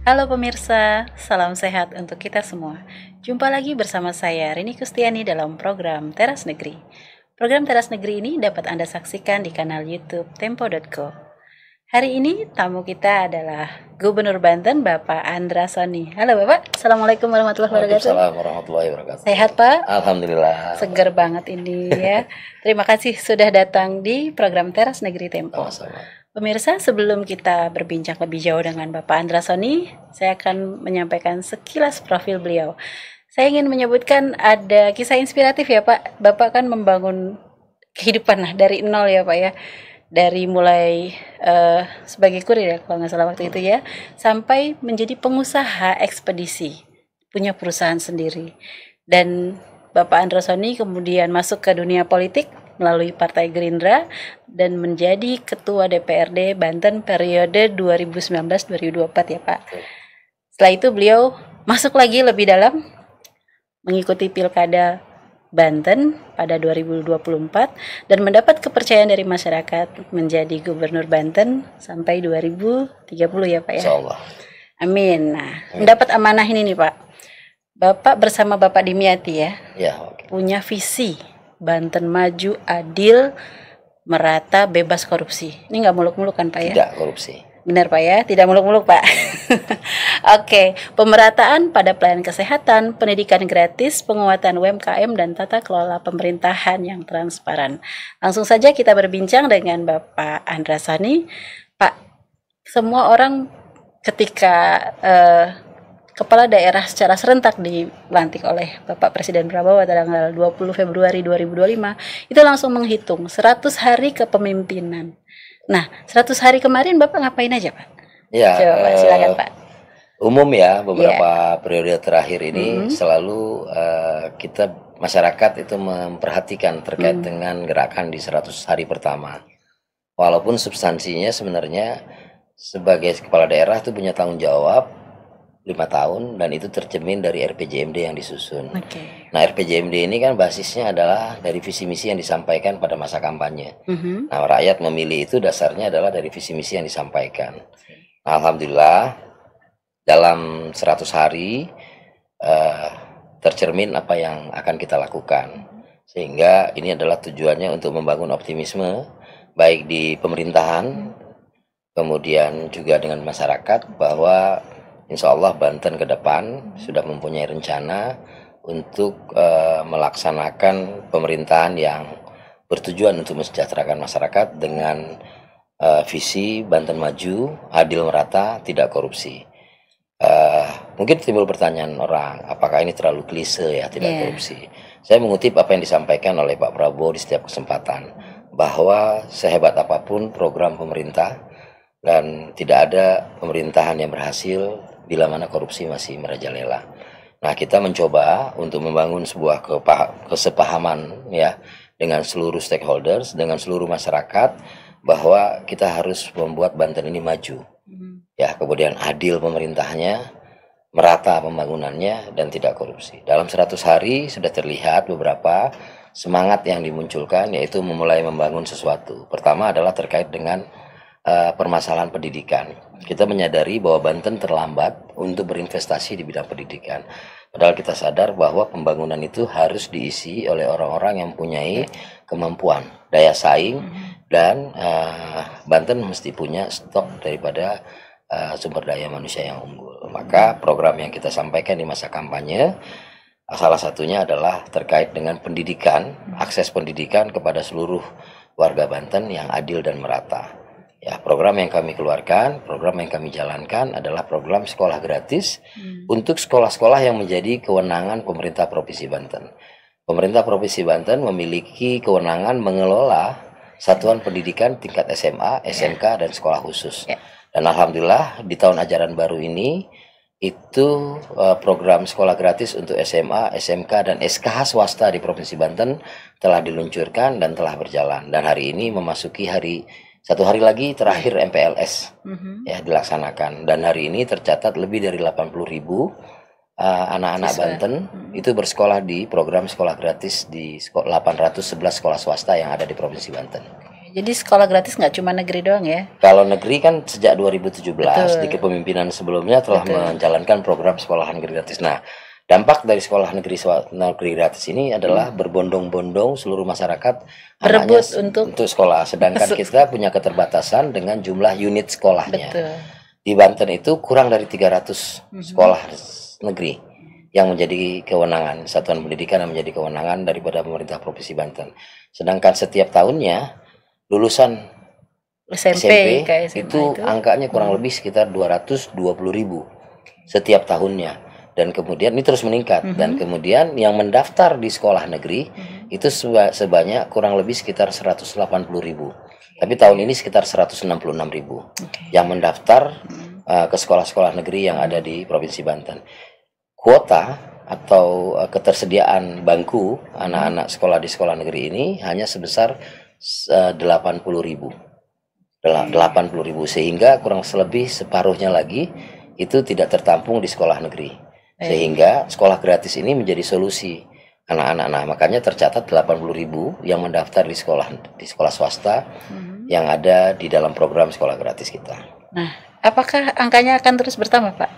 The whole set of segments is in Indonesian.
Halo pemirsa, salam sehat untuk kita semua. Jumpa lagi bersama saya Rini Kustiani dalam program Teras Negeri. Program Teras Negeri ini dapat Anda saksikan di kanal YouTube Tempo.co. Hari ini tamu kita adalah Gubernur Banten Bapak Andra Soni. Halo Bapak, Assalamualaikum warahmatullahi wabarakatuh. Waalaikumsalam warahmatullahi wabarakatuh. Sehat Pak? Alhamdulillah. Seger banget ini ya. Terima kasih sudah datang di program Teras Negeri Tempo. Sama-sama. Pemirsa, sebelum kita berbincang lebih jauh dengan Bapak Andra Soni, saya akan menyampaikan sekilas profil beliau. Saya ingin menyebutkan ada kisah inspiratif ya Pak. Bapak kan membangun kehidupan dari nol ya Pak ya. Dari mulai sebagai kurir ya kalau nggak salah waktu itu ya, sampai menjadi pengusaha ekspedisi, punya perusahaan sendiri. Dan Bapak Andra Soni kemudian masuk ke dunia politik melalui Partai Gerindra dan menjadi Ketua DPRD Banten periode 2019-2024 ya Pak. Setelah itu beliau masuk lagi lebih dalam mengikuti Pilkada Banten pada 2024 dan mendapat kepercayaan dari masyarakat menjadi Gubernur Banten sampai 2030 ya Pak ya. Insyaallah. Amin. Nah, mendapat amanah ini nih Pak. Bapak bersama Bapak Dimyati ya. Ya, oke. Punya visi Banten maju, adil, merata, bebas korupsi. Ini nggak muluk-muluk kan Pak ya? Tidak korupsi. Benar Pak ya, tidak muluk-muluk Pak. Oke, pemerataan pada pelayanan kesehatan, pendidikan gratis, penguatan UMKM, dan tata kelola pemerintahan yang transparan. Langsung saja kita berbincang dengan Bapak Andra Soni. Pak, semua orang ketika kepala daerah secara serentak dilantik oleh Bapak Presiden Prabowo tanggal 20 Februari 2025, itu langsung menghitung 100 hari kepemimpinan. Nah, 100 hari kemarin Bapak ngapain aja, Pak? Ya, Coba silakan, Pak. Umum ya, beberapa periode terakhir ini selalu kita masyarakat itu memperhatikan terkait dengan gerakan di 100 hari pertama. Walaupun substansinya sebenarnya sebagai kepala daerah itu punya tanggung jawab 5 tahun dan itu tercermin dari RPJMD yang disusun. Okay. Nah, RPJMD ini kan basisnya adalah dari visi misi yang disampaikan pada masa kampanye. Nah, rakyat memilih itu dasarnya adalah dari visi misi yang disampaikan. Nah, alhamdulillah dalam 100 hari tercermin apa yang akan kita lakukan. Sehingga ini adalah tujuannya untuk membangun optimisme baik di pemerintahan kemudian juga dengan masyarakat bahwa insya Allah Banten ke depan sudah mempunyai rencana untuk melaksanakan pemerintahan yang bertujuan untuk mensejahterakan masyarakat dengan visi Banten maju, adil merata, tidak korupsi. Mungkin timbul pertanyaan orang, apakah ini terlalu klise ya, tidak korupsi. Saya mengutip apa yang disampaikan oleh Pak Prabowo di setiap kesempatan, bahwa sehebat apapun program pemerintah dan tidak ada pemerintahan yang berhasil bila mana korupsi masih merajalela. Nah, kita mencoba untuk membangun sebuah kesepahaman ya dengan seluruh stakeholders, dengan seluruh masyarakat bahwa kita harus membuat Banten ini maju. Ya, kemudian adil pemerintahnya, merata pembangunannya dan tidak korupsi. Dalam 100 hari sudah terlihat beberapa semangat yang dimunculkan yaitu memulai membangun sesuatu. Pertama adalah terkait dengan permasalahan pendidikan. Kita menyadari bahwa Banten terlambat untuk berinvestasi di bidang pendidikan. Padahal kita sadar bahwa pembangunan itu harus diisi oleh orang-orang yang mempunyai kemampuan, daya saing, dan Banten mesti punya stok daripada sumber daya manusia yang unggul. Maka program yang kita sampaikan di masa kampanye, salah satunya adalah terkait dengan pendidikan, akses pendidikan kepada seluruh warga Banten yang adil dan merata. Ya, program yang kami keluarkan, program yang kami jalankan adalah program sekolah gratis untuk sekolah-sekolah yang menjadi kewenangan pemerintah Provinsi Banten. Pemerintah Provinsi Banten memiliki kewenangan mengelola satuan pendidikan tingkat SMA, SMK, dan sekolah khusus. Dan alhamdulillah di tahun ajaran baru ini itu program sekolah gratis untuk SMA, SMK, dan SKH swasta di Provinsi Banten telah diluncurkan dan telah berjalan. Dan hari ini memasuki satu hari lagi terakhir MPLS ya dilaksanakan, dan hari ini tercatat lebih dari 80.000 anak-anak Banten itu bersekolah di program sekolah gratis di 811 sekolah swasta yang ada di Provinsi Banten. Jadi sekolah gratis nggak cuma negeri doang ya? Kalau negeri kan sejak 2017 Betul. di kepemimpinan sebelumnya telah Betul. menjalankan program sekolahan negeri gratis. Nah, dampak dari sekolah negeri gratis ini adalah berbondong-bondong seluruh masyarakat Berebut anaknya untuk sekolah. Sedangkan kita punya keterbatasan dengan jumlah unit sekolahnya. betul. Di Banten itu kurang dari 300 sekolah negeri yang menjadi kewenangan satuan pendidikan yang menjadi kewenangan daripada pemerintah Provinsi Banten. Sedangkan setiap tahunnya lulusan SMP kayak SMA itu angkanya kurang lebih sekitar 220.000 setiap tahunnya. Dan kemudian ini terus meningkat. Dan kemudian yang mendaftar di sekolah negeri itu sebanyak kurang lebih sekitar 180.000. Tapi tahun ini sekitar 166.000 yang mendaftar ke sekolah-sekolah negeri yang ada di Provinsi Banten. Kuota atau ketersediaan bangku anak-anak sekolah di sekolah negeri ini hanya sebesar 80.000, sehingga kurang lebih separuhnya lagi itu tidak tertampung di sekolah negeri. Sehingga sekolah gratis ini menjadi solusi anak-anak. Nah, makanya tercatat 80.000 yang mendaftar di sekolah swasta yang ada di dalam program sekolah gratis kita. Nah, apakah angkanya akan terus bertambah, Pak?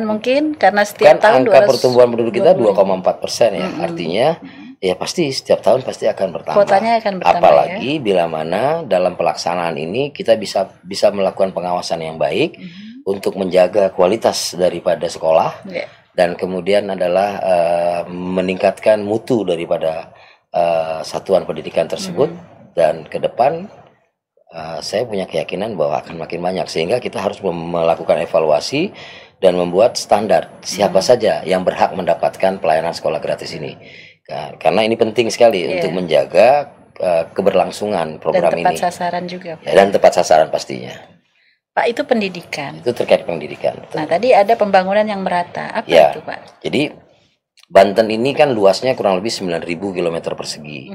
Mungkin karena setiap kan tahun angka pertumbuhan penduduk kita 2,4% ya. Artinya ya pasti setiap tahun pasti akan bertambah. Kuotanya akan bertambah. Apalagi bila mana dalam pelaksanaan ini kita bisa melakukan pengawasan yang baik untuk menjaga kualitas daripada sekolah dan kemudian adalah meningkatkan mutu daripada satuan pendidikan tersebut dan ke depan saya punya keyakinan bahwa akan makin banyak, sehingga kita harus melakukan evaluasi dan membuat standar siapa saja yang berhak mendapatkan pelayanan sekolah gratis ini. Karena ini penting sekali untuk menjaga keberlangsungan program ini. Dan tepat sasaran juga, Pak. Dan tepat sasaran pastinya. Pak, itu pendidikan. Itu terkait pendidikan. Betul. Nah, tadi ada pembangunan yang merata. Apa itu, Pak? Jadi Banten ini kan luasnya kurang lebih 9.000 km persegi.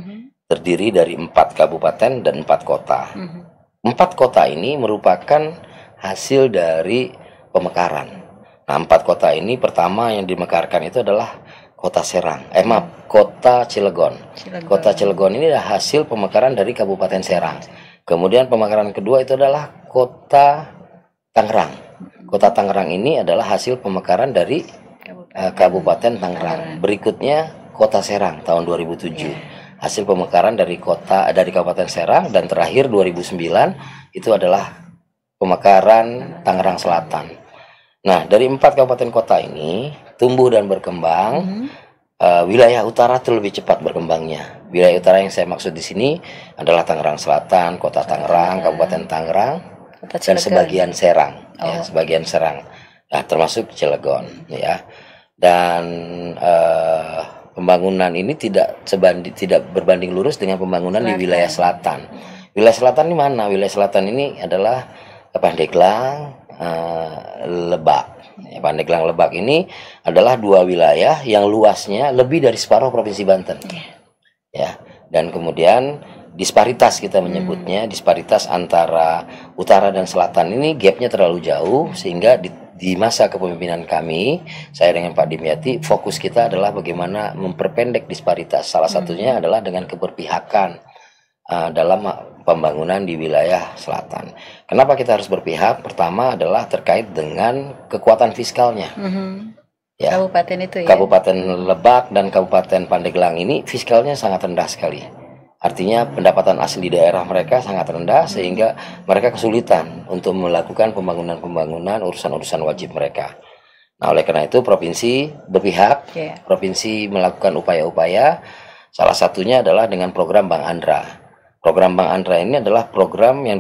Terdiri dari 4 kabupaten dan 4 kota. 4 kota ini merupakan hasil dari pemekaran. Nah, 4 kota ini pertama yang dimekarkan itu adalah Kota Serang. Kota Cilegon. Kota Cilegon ini adalah hasil pemekaran dari Kabupaten Serang. Kemudian pemekaran kedua itu adalah Kota Tangerang. Kota Tangerang ini adalah hasil pemekaran dari Kabupaten Tangerang. Berikutnya Kota Serang tahun 2007. Hasil pemekaran dari Kabupaten Serang, dan terakhir 2009 itu adalah pemekaran Tangerang Selatan. Nah, dari 4 kabupaten kota ini tumbuh dan berkembang. Wilayah utara itu lebih cepat berkembangnya. Wilayah utara yang saya maksud di sini adalah Tangerang Selatan, Kota Tangerang, Kabupaten Tangerang, dan sebagian Serang, sebagian Serang. Nah, termasuk Cilegon, ya. Dan pembangunan ini tidak berbanding lurus dengan pembangunan di wilayah selatan. Wilayah selatan ini mana? Wilayah selatan ini adalah Pandeglang, Lebak. Pandeglang, Lebak ini adalah 2 wilayah yang luasnya lebih dari separuh Provinsi Banten. Ya, dan kemudian disparitas kita menyebutnya, disparitas antara utara dan selatan ini gapnya terlalu jauh, sehingga di masa kepemimpinan kami, saya dengan Pak Dimyati, fokus kita adalah bagaimana memperpendek disparitas. Salah satunya adalah dengan keberpihakan dalam pembangunan di wilayah selatan. Kenapa kita harus berpihak? Pertama adalah terkait dengan kekuatan fiskalnya. Ya, Kabupaten itu ya. Kabupaten Lebak dan Kabupaten Pandeglang ini fiskalnya sangat rendah sekali. Artinya pendapatan asli daerah mereka sangat rendah, sehingga mereka kesulitan untuk melakukan pembangunan urusan-urusan wajib mereka. Nah, oleh karena itu provinsi berpihak, provinsi melakukan upaya-upaya. Salah satunya adalah dengan program Bank Andra. Program Bank Andra ini adalah program yang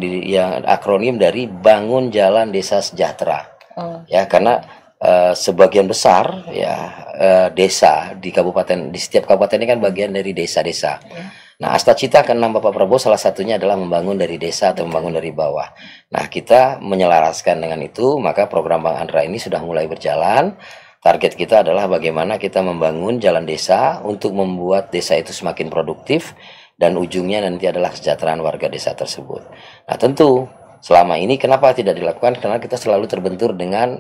akronim dari Bangun Jalan Desa Sejahtera. Ya, karena sebagian besar desa di setiap kabupaten ini kan bagian dari desa-desa. Nah, Astacita ke-6 Bapak Prabowo salah satunya adalah membangun dari desa atau membangun dari bawah. Nah, kita menyelaraskan dengan itu, maka program Bank Andra ini sudah mulai berjalan. Target kita adalah bagaimana kita membangun jalan desa untuk membuat desa itu semakin produktif, dan ujungnya nanti adalah kesejahteraan warga desa tersebut. Nah, tentu selama ini kenapa tidak dilakukan? Karena kita selalu terbentur dengan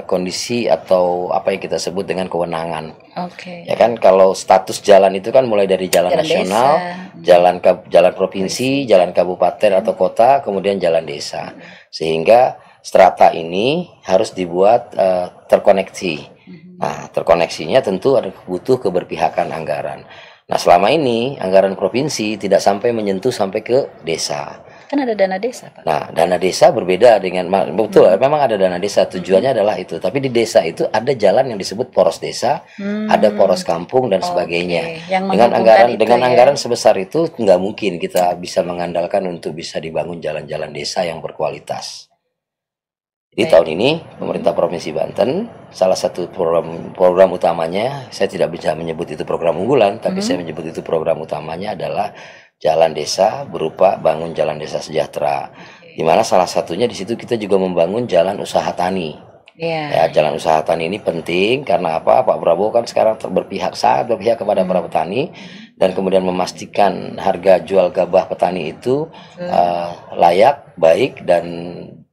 kondisi atau apa yang kita sebut dengan kewenangan. Oke. Ya kan, kalau status jalan itu kan mulai dari jalan nasional, jalan provinsi, jalan kabupaten atau kota, kemudian jalan desa. Sehingga strata ini harus dibuat terkoneksi. Nah, terkoneksinya tentu butuh keberpihakan anggaran. Nah, selama ini anggaran provinsi tidak sampai menyentuh sampai ke desa. Kan ada dana desa, Pak. Nah, dana desa berbeda dengan betul, memang ada dana desa, tujuannya adalah itu. Tapi di desa itu ada jalan yang disebut poros desa, ada poros kampung dan sebagainya. Dengan anggaran sebesar itu nggak mungkin kita bisa mengandalkan untuk bisa dibangun jalan-jalan desa yang berkualitas. Di tahun ini pemerintah Provinsi Banten salah satu program utamanya, saya tidak bisa menyebut itu program unggulan, tapi saya menyebut itu program utamanya adalah jalan desa berupa bangun jalan desa sejahtera. Di mana salah satunya di situ kita juga membangun jalan usaha tani. Ya, jalan usaha tani ini penting karena apa? Pak Prabowo kan sekarang sangat berpihak kepada para petani dan kemudian memastikan harga jual gabah petani itu layak, baik dan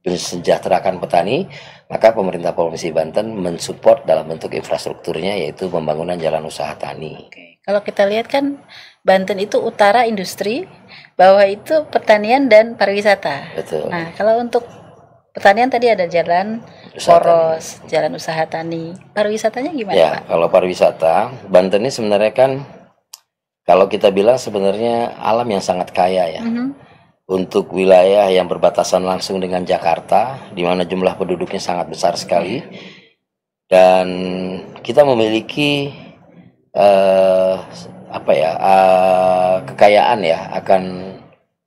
mensejahterakan petani. Maka pemerintah Provinsi Banten mensupport dalam bentuk infrastrukturnya, yaitu pembangunan jalan usaha tani. Kalau kita lihat kan Banten itu utara industri, bawah itu pertanian dan pariwisata. Betul. Nah, kalau untuk pertanian tadi ada jalan poros, jalan usaha tani. Pariwisatanya gimana, ya, Pak? Kalau pariwisata, Banten ini sebenarnya kan kalau kita bilang sebenarnya alam yang sangat kaya ya. Untuk wilayah yang berbatasan langsung dengan Jakarta, di mana jumlah penduduknya sangat besar sekali, dan kita memiliki kekayaan ya akan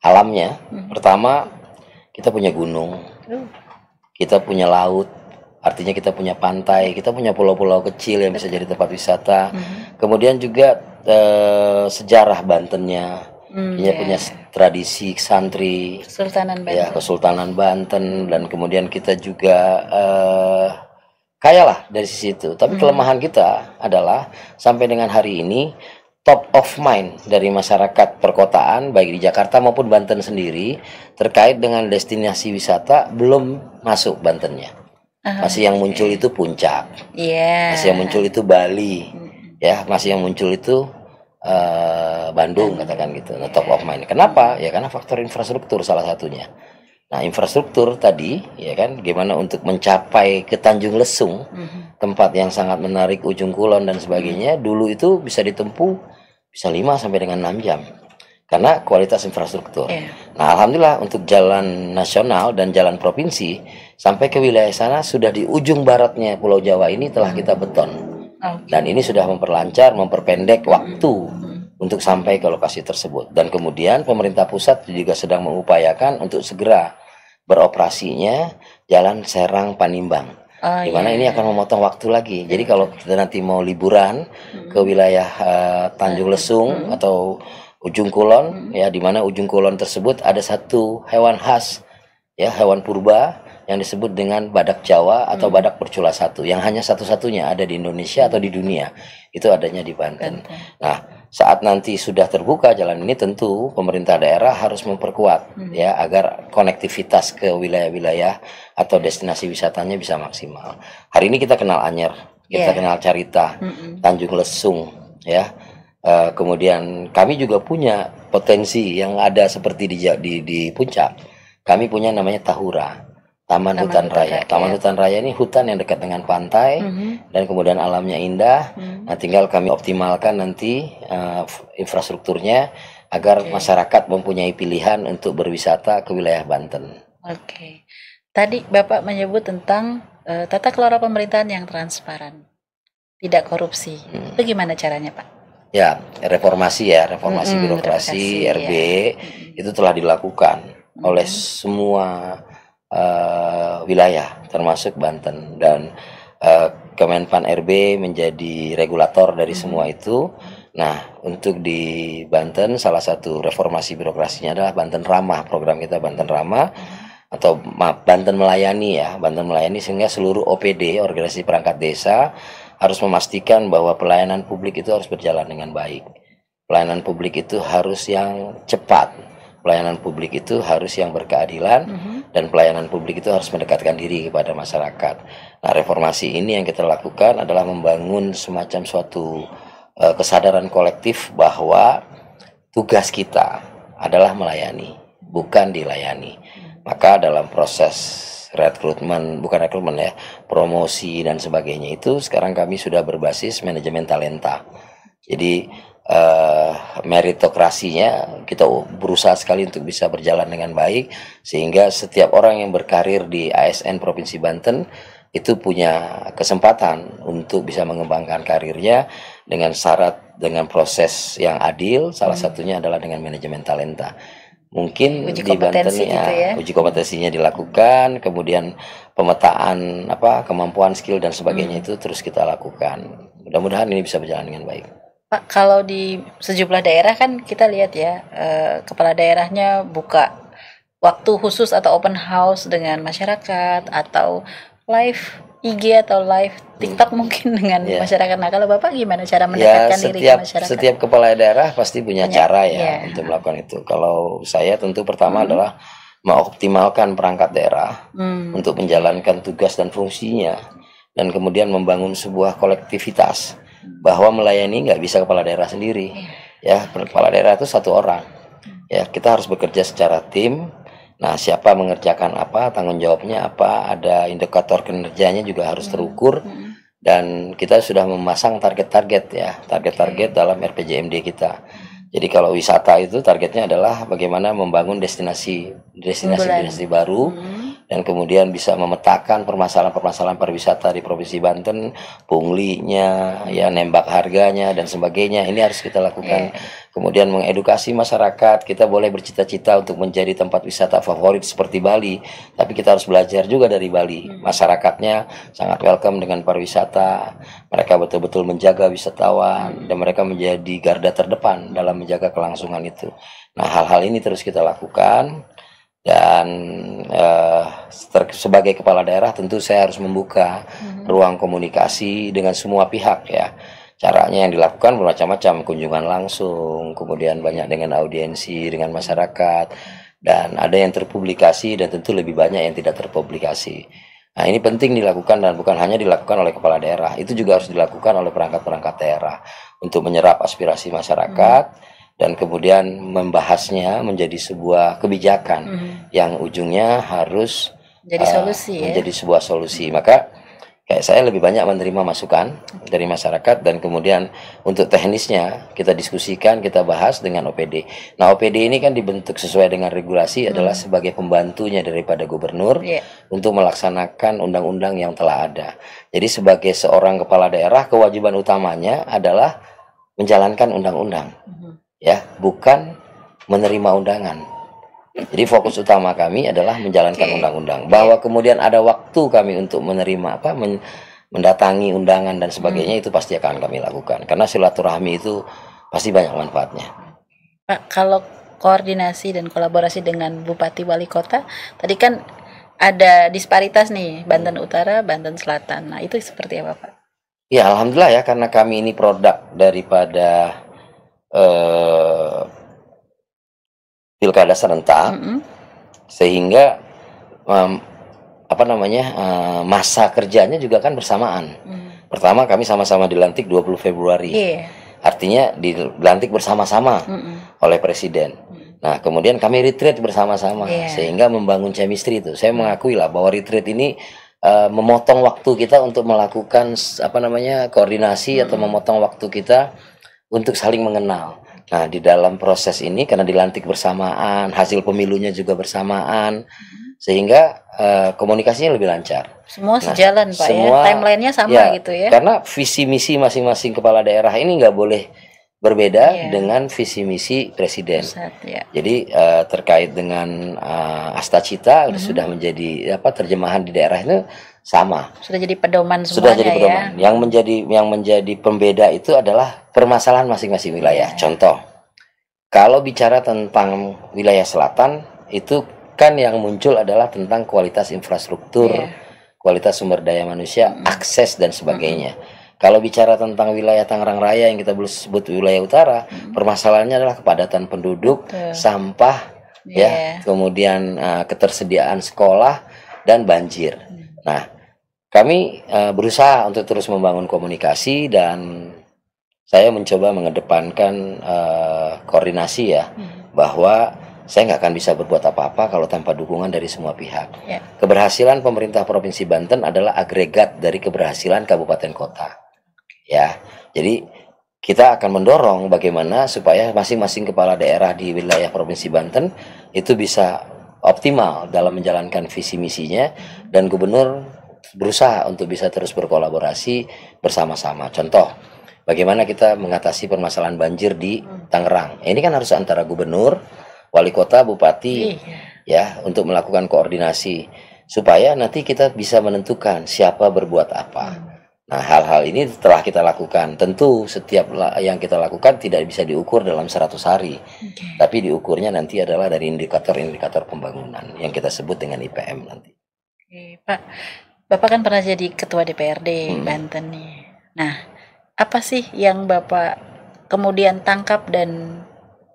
alamnya. Pertama, kita punya gunung, kita punya laut, artinya kita punya pantai, kita punya pulau-pulau kecil yang bisa jadi tempat wisata. Kemudian juga sejarah Bantennya. Punya tradisi santri, Kesultanan Banten. Ya, Kesultanan Banten, dan kemudian kita juga kaya lah dari sisi itu. Tapi kelemahan kita adalah sampai dengan hari ini top of mind dari masyarakat perkotaan baik di Jakarta maupun Banten sendiri terkait dengan destinasi wisata belum masuk Bantennya. Masih yang muncul itu Puncak, masih yang muncul itu Bali, ya, masih yang muncul itu Bandung, katakan gitu. Nah, top of mind. Kenapa? Ya karena faktor infrastruktur salah satunya. Nah, infrastruktur tadi, ya kan, gimana untuk mencapai ke Tanjung Lesung, tempat yang sangat menarik, Ujung Kulon dan sebagainya, dulu itu bisa ditempuh bisa 5 sampai dengan 6 jam. Karena kualitas infrastruktur. Nah, alhamdulillah untuk jalan nasional dan jalan provinsi sampai ke wilayah sana sudah di ujung baratnya Pulau Jawa ini telah kita beton. Dan ini sudah memperlancar, memperpendek waktu untuk sampai ke lokasi tersebut. Dan kemudian pemerintah pusat juga sedang mengupayakan untuk segera beroperasinya jalan Serang Panimbang. Di mana ini akan memotong waktu lagi. Jadi kalau kita nanti mau liburan ke wilayah Tanjung Lesung atau Ujung Kulon, ya, di mana Ujung Kulon tersebut ada satu hewan khas, ya, hewan purba yang disebut dengan badak Jawa atau badak bercula satu, yang hanya satu-satunya ada di Indonesia atau di dunia, itu adanya di Banten. Nah, saat nanti sudah terbuka jalan ini, tentu pemerintah daerah harus memperkuat, ya, agar konektivitas ke wilayah-wilayah atau destinasi wisatanya bisa maksimal. Hari ini kita kenal Anyer, kita kenal Carita, Tanjung Lesung, ya. Kemudian kami juga punya potensi yang ada seperti di Puncak. Kami punya namanya Tahura. Taman Hutan Raya. Taman Hutan Raya ini hutan yang dekat dengan pantai dan kemudian alamnya indah. Nah, tinggal kami optimalkan nanti infrastrukturnya agar masyarakat mempunyai pilihan untuk berwisata ke wilayah Banten. Tadi Bapak menyebut tentang tata kelola pemerintahan yang transparan, tidak korupsi. Itu gimana caranya, Pak? Ya, reformasi birokrasi RB itu telah dilakukan oleh semua wilayah termasuk Banten, dan Kemenpan RB menjadi regulator dari semua itu. Nah, untuk di Banten salah satu reformasi birokrasinya adalah Banten Ramah, program kita Banten Ramah atau Banten Melayani, ya, Banten Melayani, sehingga seluruh OPD, organisasi perangkat desa, harus memastikan bahwa pelayanan publik itu harus berjalan dengan baik. Pelayanan publik itu harus yang cepat. Pelayanan publik itu harus yang berkeadilan, dan pelayanan publik itu harus mendekatkan diri kepada masyarakat. Nah, reformasi ini yang kita lakukan adalah membangun semacam suatu kesadaran kolektif bahwa tugas kita adalah melayani, bukan dilayani. Maka dalam proses promosi dan sebagainya itu sekarang kami sudah berbasis manajemen talenta. Jadi meritokrasinya kita berusaha sekali untuk bisa berjalan dengan baik, sehingga setiap orang yang berkarir di ASN Provinsi Banten itu punya kesempatan untuk bisa mengembangkan karirnya dengan syarat, dengan proses yang adil. Salah satunya adalah dengan manajemen talenta. Mungkin Uji di Banten kompetensi gitu ya. uji kompetensinya dilakukan, kemudian pemetaan kemampuan, skill dan sebagainya itu terus kita lakukan. Mudah-mudahan ini bisa berjalan dengan baik. Pak, kalau di sejumlah daerah kan kita lihat ya, kepala daerahnya buka waktu khusus atau open house dengan masyarakat, atau live IG atau live TikTok mungkin dengan masyarakat. Nah, kalau Bapak gimana cara mendekatkan diri ke masyarakat? Setiap kepala daerah pasti punya cara untuk melakukan itu. Kalau saya tentu pertama adalah mengoptimalkan perangkat daerah untuk menjalankan tugas dan fungsinya, dan kemudian membangun sebuah kolektivitas bahwa melayani nggak bisa kepala daerah sendiri. Ya, kepala daerah itu satu orang. Ya, kita harus bekerja secara tim. Nah, siapa mengerjakan apa, tanggung jawabnya apa, ada indikator kinerjanya juga harus terukur, dan kita sudah memasang target-target ya, target-target dalam RPJMD kita. Jadi kalau wisata itu targetnya adalah bagaimana membangun destinasi baru, dan kemudian bisa memetakan permasalahan-permasalahan pariwisata di Provinsi Banten, punglinya, ya nembak harganya dan sebagainya. Ini harus kita lakukan. Kemudian mengedukasi masyarakat, kita boleh bercita-cita untuk menjadi tempat wisata favorit seperti Bali, tapi kita harus belajar juga dari Bali. Masyarakatnya sangat welcome dengan pariwisata, mereka betul-betul menjaga wisatawan, dan mereka menjadi garda terdepan dalam menjaga kelangsungan itu. Nah, hal-hal ini terus kita lakukan. Dan sebagai kepala daerah tentu saya harus membuka ruang komunikasi dengan semua pihak ya. Caranya yang dilakukan bermacam-macam, kunjungan langsung, kemudian banyak dengan audiensi dengan masyarakat, dan ada yang terpublikasi dan tentu lebih banyak yang tidak terpublikasi. Nah, ini penting dilakukan, dan bukan hanya dilakukan oleh kepala daerah, itu juga harus dilakukan oleh perangkat-perangkat daerah untuk menyerap aspirasi masyarakat, dan kemudian membahasnya menjadi sebuah kebijakan yang ujungnya harus menjadi sebuah solusi. Maka kayak saya lebih banyak menerima masukan dari masyarakat, dan kemudian untuk teknisnya kita diskusikan, kita bahas dengan OPD. Nah, OPD ini kan dibentuk sesuai dengan regulasi, adalah sebagai pembantunya daripada gubernur untuk melaksanakan undang-undang yang telah ada. Jadi sebagai seorang kepala daerah, kewajiban utamanya adalah menjalankan undang-undang. Ya, bukan menerima undangan. Jadi fokus utama kami adalah menjalankan undang-undang. Bahwa kemudian ada waktu kami untuk menerima mendatangi undangan dan sebagainya, itu pasti akan kami lakukan, karena silaturahmi itu pasti banyak manfaatnya. Pak, kalau koordinasi dan kolaborasi dengan Bupati Wali Kota, tadi kan ada disparitas nih, Banten Utara, Banten Selatan. Nah, itu seperti apa, Pak? Ya, alhamdulillah ya, karena kami ini produk daripada pilkada serentak, sehingga masa kerjanya juga kan bersamaan. Pertama, kami sama-sama dilantik 20 Februari. Artinya dilantik bersama-sama oleh Presiden. Nah, kemudian kami retreat bersama-sama, sehingga membangun chemistry itu. Saya mengakui lah bahwa retreat ini memotong waktu kita untuk melakukan koordinasi, atau memotong waktu kita untuk saling mengenal. Nah, di dalam proses ini, karena dilantik bersamaan, hasil pemilunya juga bersamaan, sehingga komunikasinya lebih lancar. Semua sejalan, Pak, timelinenya sama gitu ya. Karena visi misi masing-masing kepala daerah ini nggak boleh berbeda dengan visi misi Presiden. Jadi terkait dengan Astacita sudah menjadi terjemahan di daerah itu sama. Sudah jadi pedoman semuanya. Sudah jadi pedoman. Ya. Yang menjadi pembeda itu adalah permasalahan masing-masing wilayah. Contoh, kalau bicara tentang wilayah selatan, itu kan yang muncul adalah tentang kualitas infrastruktur, kualitas sumber daya manusia, akses dan sebagainya. Kalau bicara tentang wilayah Tangerang Raya yang kita sebut wilayah utara, permasalahannya adalah kepadatan penduduk, sampah, ya, kemudian ketersediaan sekolah dan banjir. Nah, kami berusaha untuk terus membangun komunikasi dan saya mencoba mengedepankan koordinasi ya, bahwa saya nggak akan bisa berbuat apa-apa kalau tanpa dukungan dari semua pihak. Keberhasilan pemerintah Provinsi Banten adalah agregat dari keberhasilan kabupaten kota. Ya, jadi kita akan mendorong bagaimana supaya masing-masing kepala daerah di wilayah Provinsi Banten itu bisa optimal dalam menjalankan visi misinya, dan gubernur berusaha untuk bisa terus berkolaborasi bersama-sama. Contoh, bagaimana kita mengatasi permasalahan banjir di Tangerang. Ini kan harus antara gubernur, wali kota, bupati, ya, untuk melakukan koordinasi supaya nanti kita bisa menentukan siapa berbuat apa. Nah, hal-hal ini telah kita lakukan. Tentu setiap yang kita lakukan tidak bisa diukur dalam 100 hari. Tapi diukurnya nanti adalah dari indikator-indikator pembangunan yang kita sebut dengan IPM nanti. Pak, Bapak kan pernah jadi ketua DPRD Banten nih. Nah, apa sih yang Bapak kemudian tangkap dan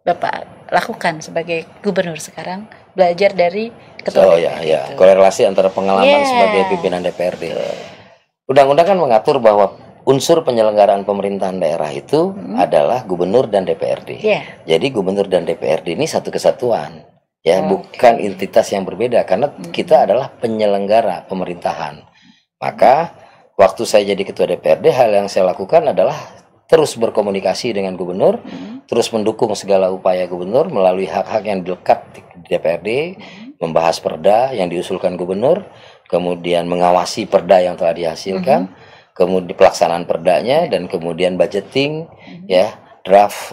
Bapak lakukan sebagai gubernur sekarang, belajar dari ketua DPRD? Korelasi antara pengalaman sebagai pimpinan DPRD. Undang-undang kan mengatur bahwa unsur penyelenggaraan pemerintahan daerah itu adalah gubernur dan DPRD. Jadi gubernur dan DPRD ini satu kesatuan, ya, bukan entitas yang berbeda, karena kita adalah penyelenggara pemerintahan. Maka waktu saya jadi ketua DPRD, hal yang saya lakukan adalah terus berkomunikasi dengan gubernur, terus mendukung segala upaya gubernur melalui hak-hak yang dilekat di DPRD, membahas perda yang diusulkan gubernur, kemudian mengawasi perda yang telah dihasilkan, kemudian pelaksanaan perdanya, dan kemudian budgeting, ya, draft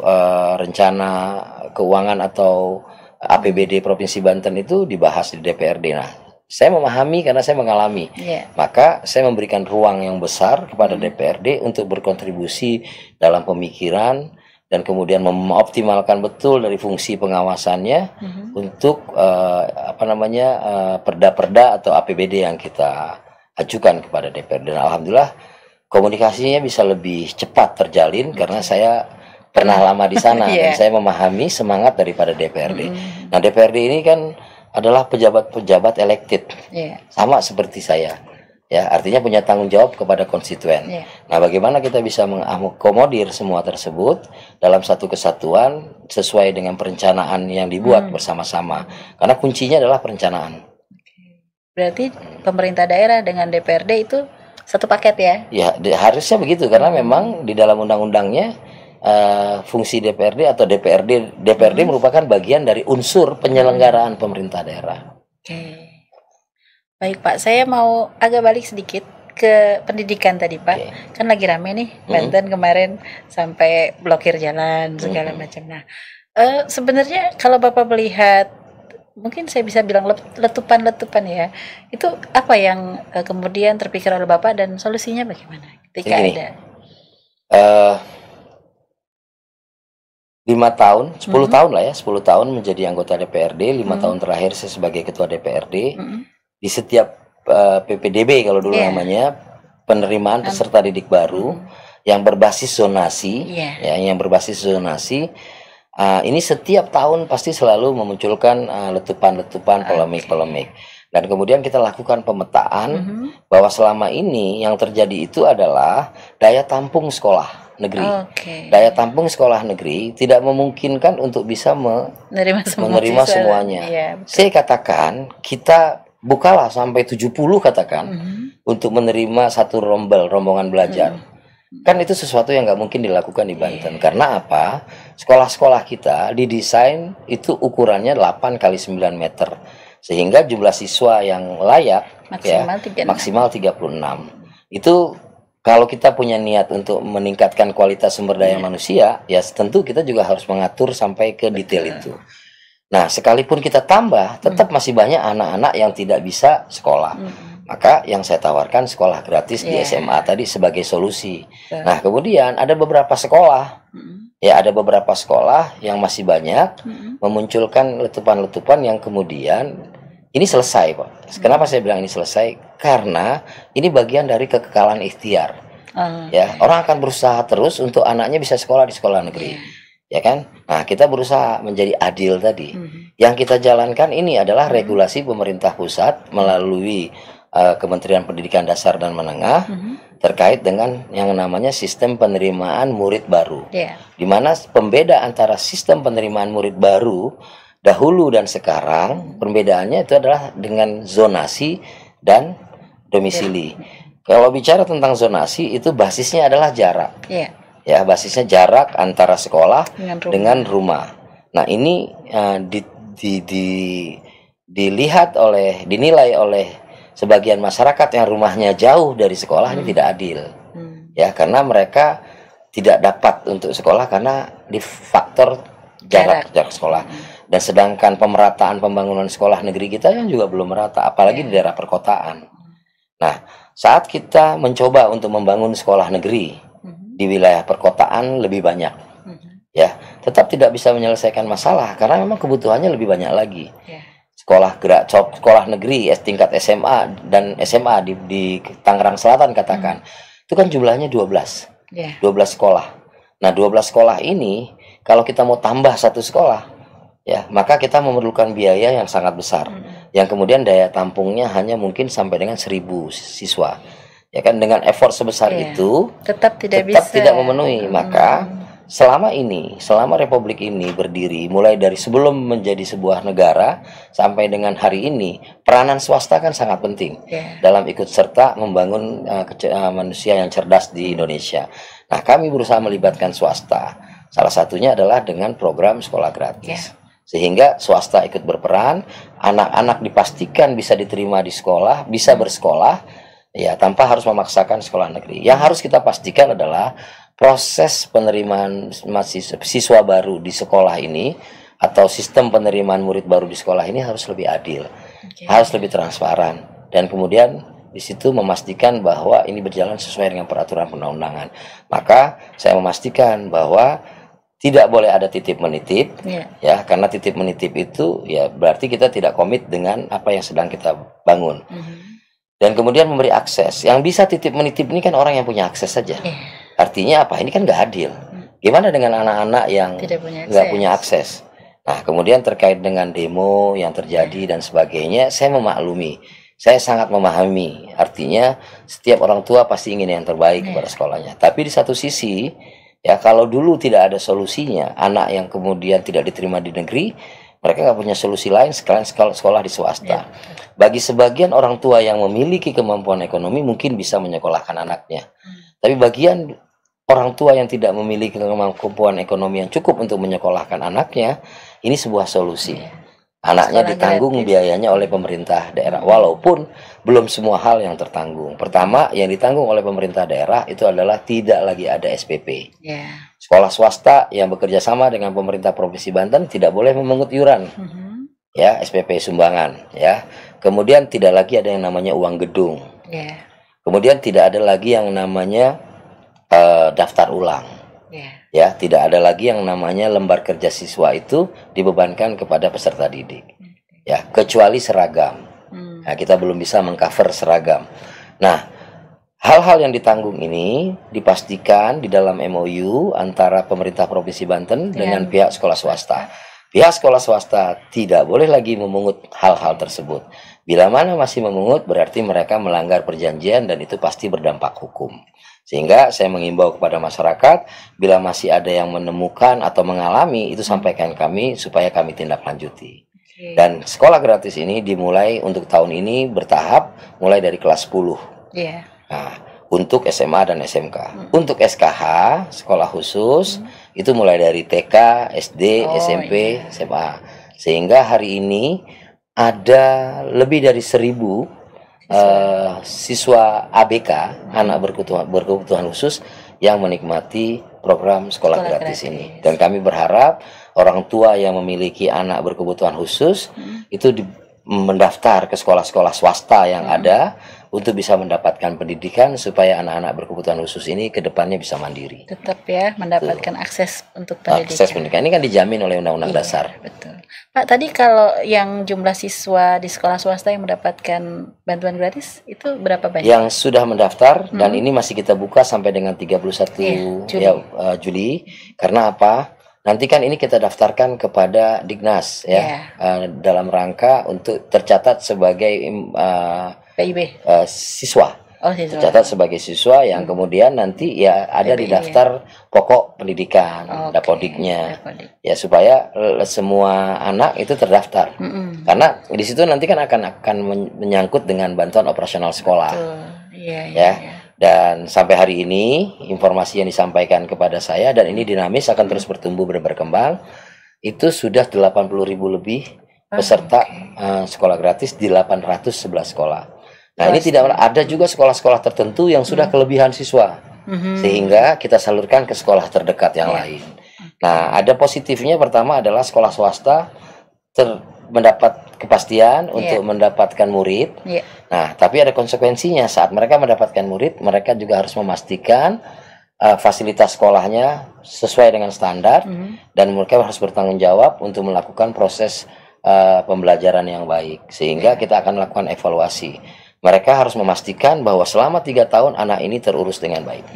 rencana keuangan atau APBD Provinsi Banten itu dibahas di DPRD. Nah, saya memahami karena saya mengalami, maka saya memberikan ruang yang besar kepada DPRD untuk berkontribusi dalam pemikiran dan kemudian mengoptimalkan betul dari fungsi pengawasannya untuk perda-perda atau APBD yang kita ajukan kepada DPRD. Dan alhamdulillah komunikasinya bisa lebih cepat terjalin karena saya pernah lama di sana dan saya memahami semangat daripada DPRD. Nah, DPRD ini kan adalah pejabat-pejabat elected, sama seperti saya. Ya, artinya punya tanggung jawab kepada konstituen. Nah, bagaimana kita bisa mengakomodir semua tersebut dalam satu kesatuan sesuai dengan perencanaan yang dibuat bersama-sama. Karena kuncinya adalah perencanaan. Berarti pemerintah daerah dengan DPRD itu satu paket ya? Ya, harusnya begitu karena memang di dalam undang-undangnya fungsi DPRD atau DPRD merupakan bagian dari unsur penyelenggaraan pemerintah daerah. Baik Pak, saya mau agak balik sedikit ke pendidikan tadi Pak. Kan lagi rame nih Banten kemarin sampai blokir jalan segala macam. Nah, sebenarnya kalau Bapak melihat, mungkin saya bisa bilang letupan-letupan ya, itu apa yang kemudian terpikir oleh Bapak dan solusinya bagaimana ketika ada? 5 tahun, 10 tahun lah ya, 10 tahun menjadi anggota DPRD, 5 tahun terakhir saya sebagai ketua DPRD. Di setiap PPDB kalau dulu namanya, penerimaan peserta didik baru yang berbasis zonasi, ya, yang berbasis zonasi, ini setiap tahun pasti selalu memunculkan letupan-letupan, polemik-polemik. Dan kemudian kita lakukan pemetaan bahwa selama ini yang terjadi itu adalah daya tampung sekolah negeri. Daya tampung sekolah negeri tidak memungkinkan untuk bisa menerima semuanya. Saya katakan kita bukalah sampai 70 katakan untuk menerima satu rombongan belajar. Kan itu sesuatu yang nggak mungkin dilakukan di Banten. Karena apa? Sekolah-sekolah kita didesain itu ukurannya 8 kali 9 meter. Sehingga jumlah siswa yang layak maksimal 36. Itu kalau kita punya niat untuk meningkatkan kualitas sumber daya manusia, ya tentu kita juga harus mengatur sampai ke detail itu. Nah, sekalipun kita tambah, tetap masih banyak anak-anak yang tidak bisa sekolah. Maka yang saya tawarkan sekolah gratis di SMA tadi sebagai solusi. Nah, kemudian ada beberapa sekolah, ya ada beberapa sekolah yang masih banyak memunculkan letupan-letupan yang kemudian ini selesai, Pak. Kenapa saya bilang ini selesai? Karena ini bagian dari kekekalan ikhtiar. Ya, orang akan berusaha terus untuk anaknya bisa sekolah di sekolah negeri. Ya kan? Nah, kita berusaha menjadi adil tadi. Yang kita jalankan ini adalah regulasi pemerintah pusat melalui Kementerian Pendidikan Dasar dan Menengah terkait dengan yang namanya sistem penerimaan murid baru. Di mana pembeda antara sistem penerimaan murid baru dahulu dan sekarang, perbedaannya itu adalah dengan zonasi dan domisili. Kalau bicara tentang zonasi, itu basisnya adalah jarak. Ya, basisnya jarak antara sekolah dengan rumah. Nah, ini dinilai oleh sebagian masyarakat yang rumahnya jauh dari sekolah ini tidak adil. Ya, karena mereka tidak dapat untuk sekolah karena di faktor jarak sekolah. Dan sedangkan pemerataan pembangunan sekolah negeri kita yang juga belum merata, apalagi di daerah perkotaan. Nah, saat kita mencoba untuk membangun sekolah negeri di wilayah perkotaan lebih banyak, ya, tetap tidak bisa menyelesaikan masalah karena memang kebutuhannya lebih banyak lagi. Sekolah negeri tingkat SMA dan SMA di Tangerang Selatan katakan, itu kan jumlahnya 12 sekolah. Nah, 12 sekolah ini kalau kita mau tambah satu sekolah, ya, maka kita memerlukan biaya yang sangat besar, yang kemudian daya tampungnya hanya mungkin sampai dengan 1.000 siswa, ya kan, dengan effort sebesar itu tetap tidak memenuhi. Maka selama Republik ini berdiri, mulai dari sebelum menjadi sebuah negara sampai dengan hari ini, peranan swasta kan sangat penting dalam ikut serta membangun manusia yang cerdas di Indonesia. Nah, kami berusaha melibatkan swasta. Salah satunya adalah dengan program sekolah gratis. Sehingga swasta ikut berperan, anak-anak dipastikan bisa diterima di sekolah, bisa bersekolah, ya, tanpa harus memaksakan sekolah negeri. Yang harus kita pastikan adalah proses penerimaan siswa baru di sekolah ini atau sistem penerimaan murid baru di sekolah ini harus lebih adil, harus lebih transparan, dan kemudian di situ memastikan bahwa ini berjalan sesuai dengan peraturan perundang-undangan. Maka saya memastikan bahwa tidak boleh ada titip menitip, ya, karena titip menitip itu ya berarti kita tidak komit dengan apa yang sedang kita bangun. Dan kemudian memberi akses. Yang bisa titip menitip ini kan orang yang punya akses saja. Artinya apa? Ini kan nggak adil. Gimana dengan anak-anak yang nggak punya akses? Nah, kemudian terkait dengan demo yang terjadi dan sebagainya, saya memaklumi. Saya sangat memahami. Artinya setiap orang tua pasti ingin yang terbaik kepada sekolahnya. Tapi di satu sisi, ya, kalau dulu tidak ada solusinya, anak yang kemudian tidak diterima di negeri, mereka nggak punya solusi lain sekalian sekolah di swasta. Bagi sebagian orang tua yang memiliki kemampuan ekonomi mungkin bisa menyekolahkan anaknya. Tapi bagian orang tua yang tidak memiliki kemampuan ekonomi yang cukup untuk menyekolahkan anaknya, ini sebuah solusi. Anaknya ditanggung biayanya oleh pemerintah daerah, walaupun belum semua hal yang tertanggung. Pertama, yang ditanggung oleh pemerintah daerah itu adalah tidak lagi ada SPP. Sekolah swasta yang bekerja sama dengan pemerintah Provinsi Banten tidak boleh memungut iuran, ya, SPP sumbangan, ya. Kemudian tidak lagi ada yang namanya uang gedung. Kemudian tidak ada lagi yang namanya daftar ulang. Ya, tidak ada lagi yang namanya lembar kerja siswa itu dibebankan kepada peserta didik. Ya, kecuali seragam. Nah, kita belum bisa mengcover seragam. Nah, hal-hal yang ditanggung ini dipastikan di dalam MOU antara pemerintah Provinsi Banten dengan pihak sekolah swasta. Pihak sekolah swasta tidak boleh lagi memungut hal-hal tersebut. Bila mana masih memungut, berarti mereka melanggar perjanjian dan itu pasti berdampak hukum. Sehingga saya mengimbau kepada masyarakat, bila masih ada yang menemukan atau mengalami, itu sampaikan kami supaya kami tindak lanjuti. Dan sekolah gratis ini dimulai untuk tahun ini bertahap, mulai dari kelas 10. Nah, untuk SMA dan SMK. Untuk SKH, sekolah khusus, itu mulai dari TK, SD, SMP, SMA. Sehingga hari ini ada lebih dari 1.000 siswa ABK, anak berkebutuhan khusus, yang menikmati program sekolah gratis ini. Dan kami berharap orang tua yang memiliki anak berkebutuhan khusus itu mendaftar ke sekolah-sekolah swasta yang ada untuk bisa mendapatkan pendidikan supaya anak-anak berkebutuhan khusus ini ke depannya bisa mandiri. Tetap ya mendapatkan akses untuk pendidikan. Akses pendidikan ini kan dijamin oleh Undang-Undang Dasar. Betul. Pak, tadi kalau yang jumlah siswa di sekolah swasta yang mendapatkan bantuan gratis itu berapa banyak? Yang sudah mendaftar dan ini masih kita buka sampai dengan 31 Juli. Karena apa? nanti kan ini kita daftarkan kepada Dignas ya, dalam rangka untuk tercatat sebagai PIB. Siswa. Oh, siswa. Tercatat sebagai siswa yang kemudian nanti ya ada di daftar pokok pendidikan, Dapodiknya. Ya supaya semua anak itu terdaftar. Karena di situ nanti kan akan menyangkut dengan bantuan operasional sekolah. Ya. Dan sampai hari ini informasi yang disampaikan kepada saya, dan ini dinamis akan terus bertumbuh berkembang, itu sudah 80.000 lebih peserta sekolah gratis di 811 sekolah. Nah, ini tidak ada juga sekolah-sekolah tertentu yang sudah kelebihan siswa, sehingga kita salurkan ke sekolah terdekat yang lain. Nah, ada positifnya, pertama adalah sekolah swasta mendapat kepastian untuk mendapatkan murid. Nah, tapi ada konsekuensinya. Saat mereka mendapatkan murid, mereka juga harus memastikan fasilitas sekolahnya sesuai dengan standar, dan mereka harus bertanggung jawab untuk melakukan proses pembelajaran yang baik, sehingga kita akan melakukan evaluasi. Mereka harus memastikan bahwa selama 3 tahun anak ini terurus dengan baik.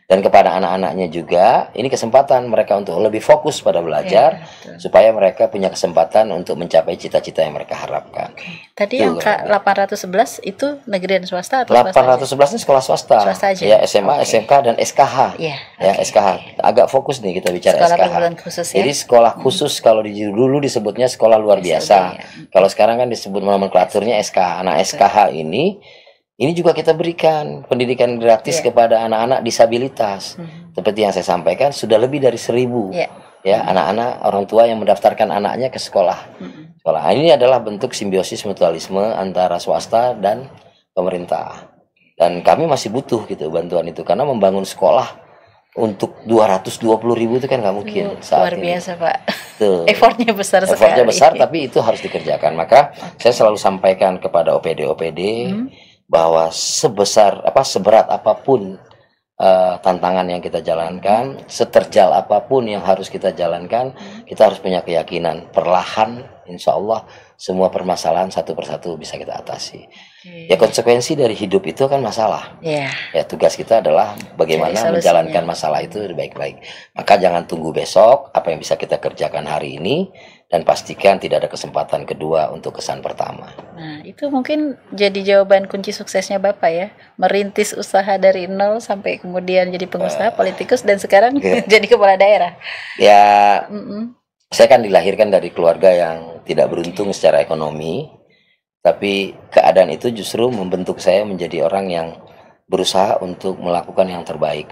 Dan kepada anak-anaknya juga, ini kesempatan mereka untuk lebih fokus pada belajar, supaya mereka punya kesempatan untuk mencapai cita-cita yang mereka harapkan. Tadi angka 811 itu negeri dan swasta atau 811 ini sekolah swasta. Swasta aja. Ya, SMA, SMK, dan SKH. Ya, SKH. Agak fokus nih kita bicara sekolah SKH. Khusus, ya? Jadi sekolah khusus kalau dulu disebutnya sekolah luar biasa. Kalau sekarang kan disebut nomenklaturnya SKH. Nah, SKH ini juga kita berikan pendidikan gratis kepada anak-anak disabilitas. Seperti yang saya sampaikan, sudah lebih dari 1.000 ya anak-anak orang tua yang mendaftarkan anaknya ke sekolah. Nah, ini adalah bentuk simbiosis mutualisme antara swasta dan pemerintah. Dan kami masih butuh gitu bantuan itu, karena membangun sekolah untuk 220.000 itu kan nggak mungkin saat luar biasa ini. Pak. Tuh. Effortnya besar sekali. Effortnya besar, tapi itu harus dikerjakan. Maka saya selalu sampaikan kepada OPD bahwa seberat apapun tantangan yang kita jalankan, seterjal apapun yang harus kita jalankan, kita harus punya keyakinan perlahan, insya Allah semua permasalahan satu persatu bisa kita atasi. Ya, konsekuensi dari hidup itu kan masalah. Ya, tugas kita adalah bagaimana menjalankan masalah itu baik-baik. Maka jangan tunggu besok, apa yang bisa kita kerjakan hari ini, dan pastikan tidak ada kesempatan kedua untuk kesan pertama. Nah, itu mungkin jadi jawaban kunci suksesnya Bapak ya, merintis usaha dari nol sampai kemudian jadi pengusaha, politikus, dan sekarang jadi kepala daerah. Ya, saya kan dilahirkan dari keluarga yang tidak beruntung secara ekonomi, tapi keadaan itu justru membentuk saya menjadi orang yang berusaha untuk melakukan yang terbaik.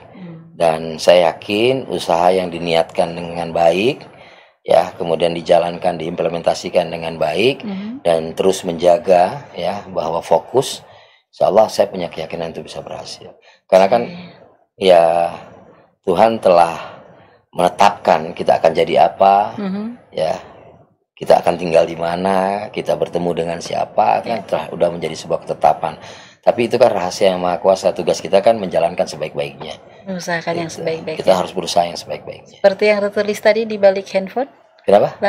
Dan saya yakin usaha yang diniatkan dengan baik, ya, kemudian dijalankan, diimplementasikan dengan baik, dan terus menjaga ya bahwa fokus, insya Allah saya punya keyakinan itu bisa berhasil. Karena kan ya Tuhan telah menetapkan kita akan jadi apa, ya, kita akan tinggal di mana, kita bertemu dengan siapa, kan udah menjadi sebuah ketetapan. Tapi itu kan rahasia yang maha kuasa. Tugas kita kan menjalankan sebaik-baiknya. Mengusahakan yang sebaik-baiknya. Kita harus berusaha yang sebaik-baiknya. Seperti yang tertulis tadi di balik handphone. Kenapa?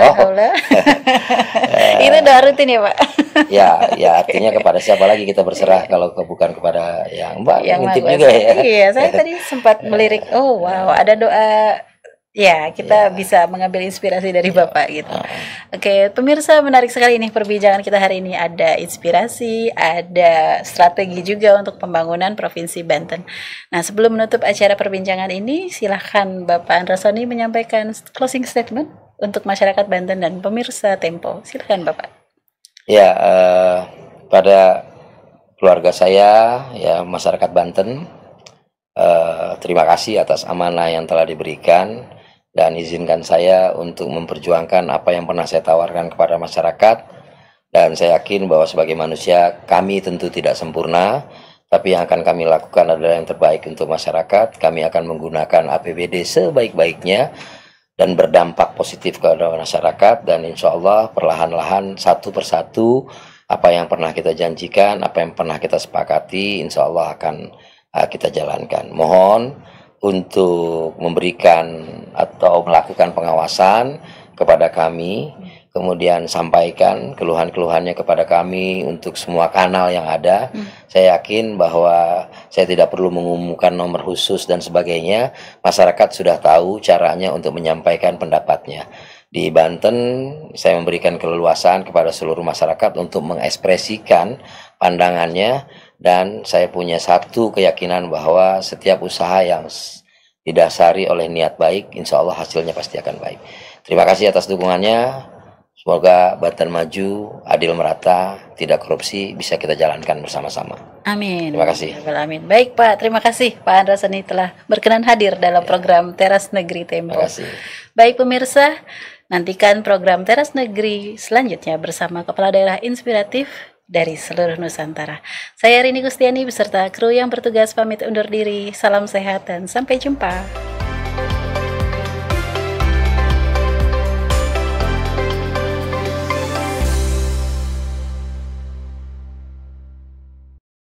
Itu udah rutin ya Pak? Ya artinya kepada siapa lagi kita berserah kalau bukan kepada yang Mbak yang ngintip juga ya. Iya, saya tadi sempat melirik. Oh wow, ada doa. Ya, kita bisa mengambil inspirasi dari Bapak gitu. Oke, pemirsa, menarik sekali nih perbincangan kita hari ini. Ada inspirasi, ada strategi juga untuk pembangunan Provinsi Banten. Nah, sebelum menutup acara perbincangan ini, silahkan Bapak Andrasoni menyampaikan closing statement untuk masyarakat Banten dan pemirsa Tempo. Silahkan Bapak. Ya, pada keluarga saya, ya masyarakat Banten, terima kasih atas amanah yang telah diberikan. Dan izinkan saya untuk memperjuangkan apa yang pernah saya tawarkan kepada masyarakat. Dan saya yakin bahwa sebagai manusia kami tentu tidak sempurna, tapi yang akan kami lakukan adalah yang terbaik untuk masyarakat. Kami akan menggunakan APBD sebaik-baiknya dan berdampak positif kepada masyarakat. Dan insya Allah perlahan-lahan satu persatu apa yang pernah kita janjikan, apa yang pernah kita sepakati, insya Allah akan kita jalankan. Mohon untuk memberikan atau melakukan pengawasan kepada kami, kemudian sampaikan keluhan-keluhannya kepada kami untuk semua kanal yang ada. Saya yakin bahwa saya tidak perlu mengumumkan nomor khusus dan sebagainya. Masyarakat sudah tahu caranya untuk menyampaikan pendapatnya. Di Banten, saya memberikan keleluasaan kepada seluruh masyarakat untuk mengekspresikan pandangannya, dan saya punya satu keyakinan bahwa setiap usaha yang didasari oleh niat baik, insya Allah hasilnya pasti akan baik. Terima kasih atas dukungannya. Semoga Banten maju, adil merata, tidak korupsi, bisa kita jalankan bersama-sama. Amin. Terima kasih. Amin. Baik Pak, terima kasih Pak Andrasoni telah berkenan hadir dalam program Teras Negeri Tempo. Terima kasih. Baik pemirsa, nantikan program Teras Negeri selanjutnya bersama Kepala Daerah Inspiratif dari seluruh Nusantara. Saya Rini Gustiani beserta kru yang bertugas pamit undur diri. Salam sehat dan sampai jumpa.